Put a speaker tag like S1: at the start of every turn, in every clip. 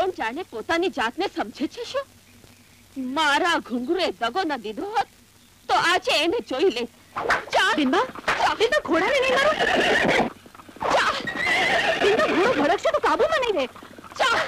S1: કોણ જાણે પોતાની જાતને સમજે છે શું? મારા ઘુંઘરે દગો ન દીધો હોત તો આજે એને જોઈ લે. ચાલ બિંબા, બિંબા ઘોડાને નહીં મારો. ચાલ બિંબા, ઘોડો ભડકશે તો કાબુમાં નહીં રહે. ચાલ.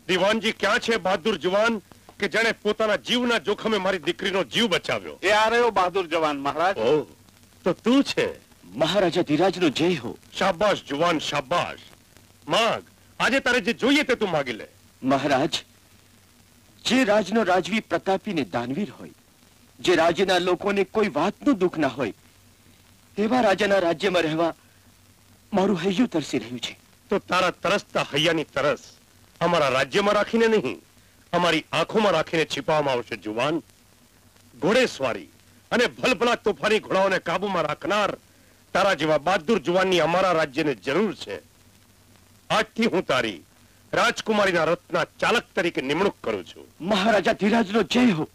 S2: દીવાનજી ક્યાં છે બહાદુર જવાન કે જેણે પોતાના જીવના જોખમે મારી દીકરીનો જીવ બચાવ્યો?
S3: એ આ રહ્યો બહાદુર જવાન મહારાજ.
S2: ઓહ, તો તું છે?
S4: મહારાજા ધીરાજનો જય હો.
S2: શાબાશ જવાન, શાબાશ. માગ, આજે તારે જે જોઈએ તે તું માગી લે.
S4: મહારાજ, જે રાજનો રાજવી પ્રતાપીને દાનવીર હોય, જે રાજ્યના લોકોને કોઈ વાતનું દુઃખ ના હોય, તેવા રાજાના રાજ્યમાં રહેવા મારું હૈયું તરસી રહ્યું છે.
S2: તો તારા તરસતા હૈયાની તરસ અમારા રાજ્યમાં રાખીને નહીં, અમારી આંખોમાં રાખીને छिपावવામાં આવશે જુવાન. ઘોડેસવારી અને ભલભલા તોફાની ઘોડાઓને કાબુમાં રાખનાર તારા જેવા બહાદુર જુવાનની અમારા રાજ્યને જરૂર છે. આજથી હું તારી રાજકુમારીના રથના ચાલક તરીકે નિમણૂક કરું છું.
S4: મહારાજા ધીરાજનો જય હો.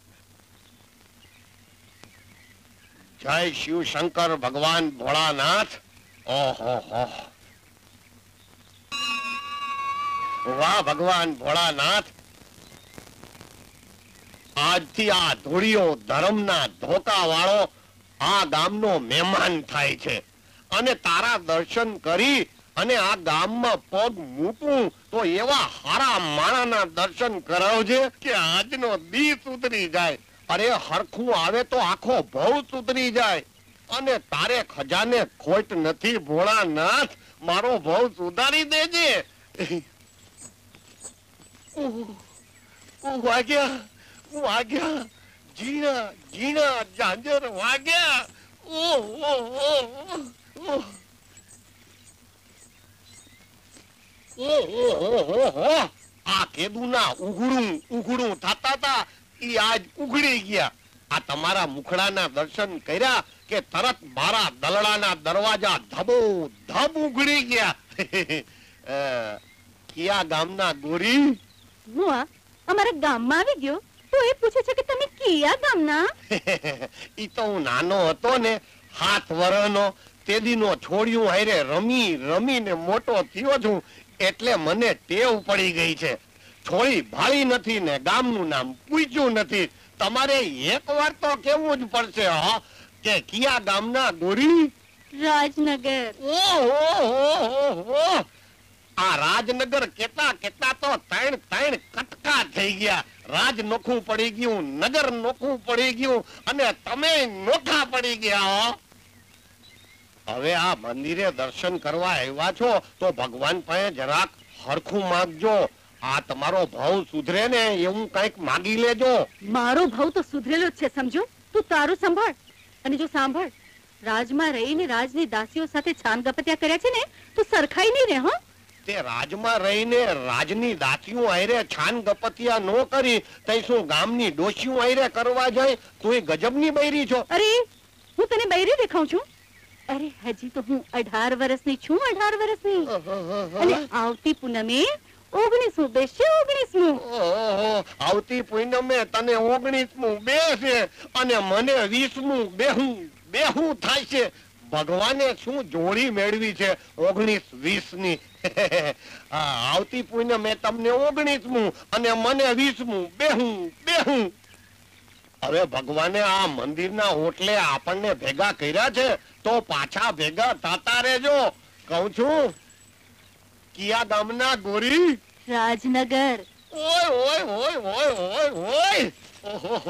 S2: જય શિવ શંકર ભગવાન ભોળાનાથ. ઓહો, વાહ ભગવાન ભોળાનાથ. આજથી આ ધોળીઓ ધર્મના ધોકા વાળો આ ગામનો મહેમાન થાય છે અને તારા દર્શન કરી અને આ ગામમાં પગ મૂકું તો એવા હારા માણાના દર્શન કરાવજે કે આજનો દી સુધરી જાય. અરે હરખું આવે તો આખો ભવ સુધરી જાય. અને તારે ખજાને ખોટ નથી ભોળાનાથ, મારો ભવ સુધારી દેજે. વાગ્યા ઝીણા ઝીણા ઝાંઝર વાગ્યા. આ કેદુના ઉઘડું થતા હતા ઈ આજ ઉઘડી ગયા. આ તમારા મુખડાના દર્શન કર્યા કે તરત મારા દલડાના દરવાજા ધબો ધબ ઉઘડી ગયા. કિયા ગામના ગોરી?
S1: હું અમારા ગામમાં આવી ગયો તો એ પૂછે છે કે તમે કિયા ગામના?
S2: ઈ તો હું નાનો હતો ને 7 વર્ષનો તેદીનો છોડ્યું હારે રમીને મોટો થયો છું એટલે મને ટેવ પડી ગઈ છે. છોડી ભાળી નથી ને ગામનું નામ પૂછ્યું નથી. તમારે એકવાર તો કેવું જ પડશે કે કિયા ગામના ગોરી?
S1: રાજનગર.
S2: ઓહો, આ રાજનગર કેતા તો 3 કટકા થઈ ગયા. રાજ નોખું પડી ગયું, નગર નોખું પડી ગયું અને તમે નોખા પડી ગયા. હવે આ મંદિરે દર્શન કરવા આવ્યા છો તો ભગવાન પાસે જરાક હરખું માંગજો. આ તમારો ભાવ સુધરે ને એવું કંઈક માગી લેજો.
S1: મારો ભાવ તો સુધરેલો જ છે, સમજો. તું તારું સંભાળ. અને જો સાંભળ, રાજમાં રહીને રાજની દાસીઓ સાથે છાન ગપત્યા કર્યા છે ને, તું સરખાઈ નહીં રે. હો,
S2: તે રાજમાં રહીને રાજની દાસીઓ આયરે છાન ગપતિયા નો કરી તઈ શું ગામની ડોશીઓ આયરે કરવા જાય? તું ગજબની બૈરી છો.
S1: અરે હું તને બૈરી દેખાઉં છું? અરે હજી તો હું 18 વર્ષની છું. 18 વર્ષની. અને આવતી પૂનમે 19 બેસશે. 19.
S2: ઓહો, આવતી પૂનમે તને 19મું બેસે અને મને 20મું બેહું થાય છે. ભગવાને શું જોડી મેળવી છે 19-20 ની? આવતી પૂનમે તમને 19મું અને મને 20મું બેહું. હવે ભગવાને આ મંદિરના ઓટલે આપણને ભેગા કર્યા છે તો પાછા ભેગા થતા રહેજો. કહું છું, કિયા ગામના ગોરી?
S1: રાજનગર.
S2: ઓય ઓહો,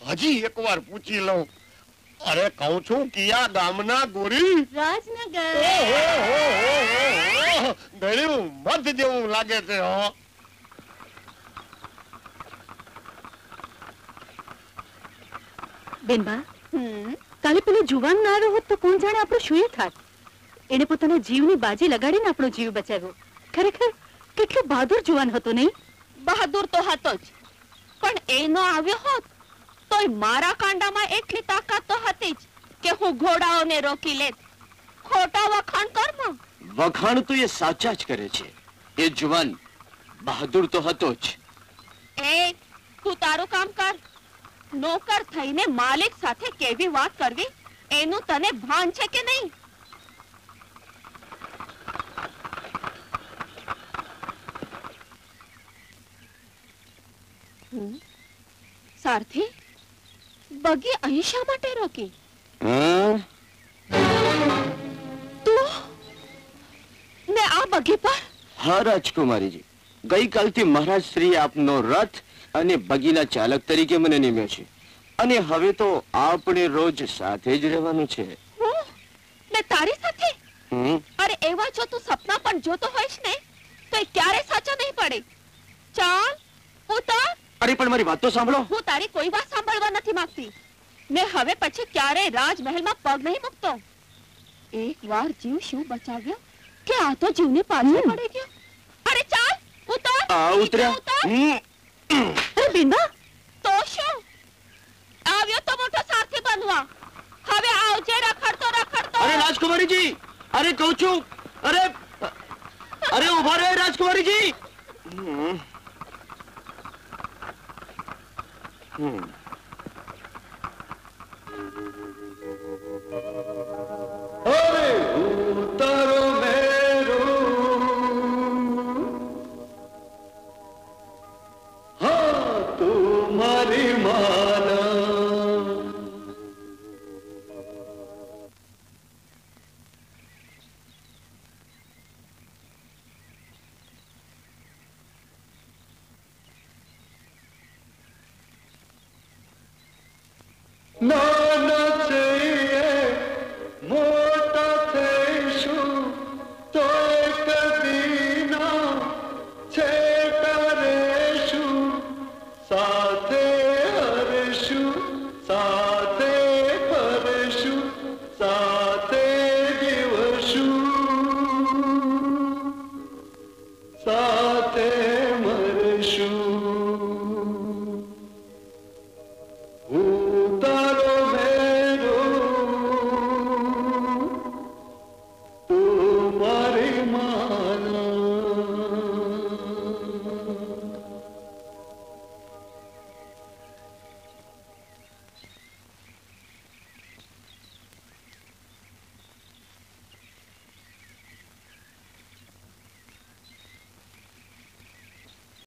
S2: હજી એકવાર પૂછી લઉં. અરે કહું છું, કિયા ગામના ગોરી?
S1: રાજનગર.
S2: ગળ્યું મધ જેવું લાગે છે. હો,
S1: બેનબા, કાલે પેલો જુવાન ના આવ્યો હોત તો કોણ જાણે આપણું શું થાત. એને પોતાના જીવની બાજી લગાડીને આપણો જીવ બચાવ્યો. ખરેખર કેટલો બહાદુર જુવાન હતો, નહીં? બહાદુર તો હતો જ, પણ એ ન આવ્યો હોત તોય મારા કાંડામાં એટલી તાકાત તો હતી જ કે હું ઘોડાઓને રોકી લેત. ખોટા વખાણ કરમાં.
S4: વખાણ તો એ સાચા જ કરે છે. એ જુવાન બહાદુર તો હતો જ.
S1: એ તું તારું કામ કર. નોકર થઈને માલિક સાથે કેવી વાત કરવી એનું તને ભાન છે કે નહીં? સારથી, બગી અહીં શા માટે રોકી? તું ને આ બગી પર?
S4: હા રાજકુમારીજી, ગઈકાલથી મહારાજ શ્રી આપનો રથ અને બગીના ચાલક તરીકે મને નિમ્યો છે અને હવે તો આપણે રોજ સાથે જ રહેવાનું છે.
S1: ને તારી સાથે? અરે એવા જો તું સપના પણ જોતો હોઈશ ને તો એ ક્યારે સાચા નહીં પડે. ચાલ ઉતાર.
S4: અરે પણ મારી વાત તો સાંભળો.
S1: હું તારી કોઈ વાત સાંભળવા નથી માંગતી. ને હવે પછી ક્યારે રાજમહેલમાં પગ નહીં મૂકતો. એક વાર જીવ શું બચાવ્યો કે આ તો જીવને પાછો પડી ગયો. અરે ચાલ ઉતાર.
S4: આ ઉતર્યા.
S1: અરે બિંદા, તો શું આવ્યો તો મોટો સારથી બનવા. હવે આવજે રખડતો.
S4: અરે રાજકુમારીજી, અરે કહું છું, અરે ઉભા રહે રાજકુમારીજી. અરે ઉતારો મેરો હા તુમારી માના. No!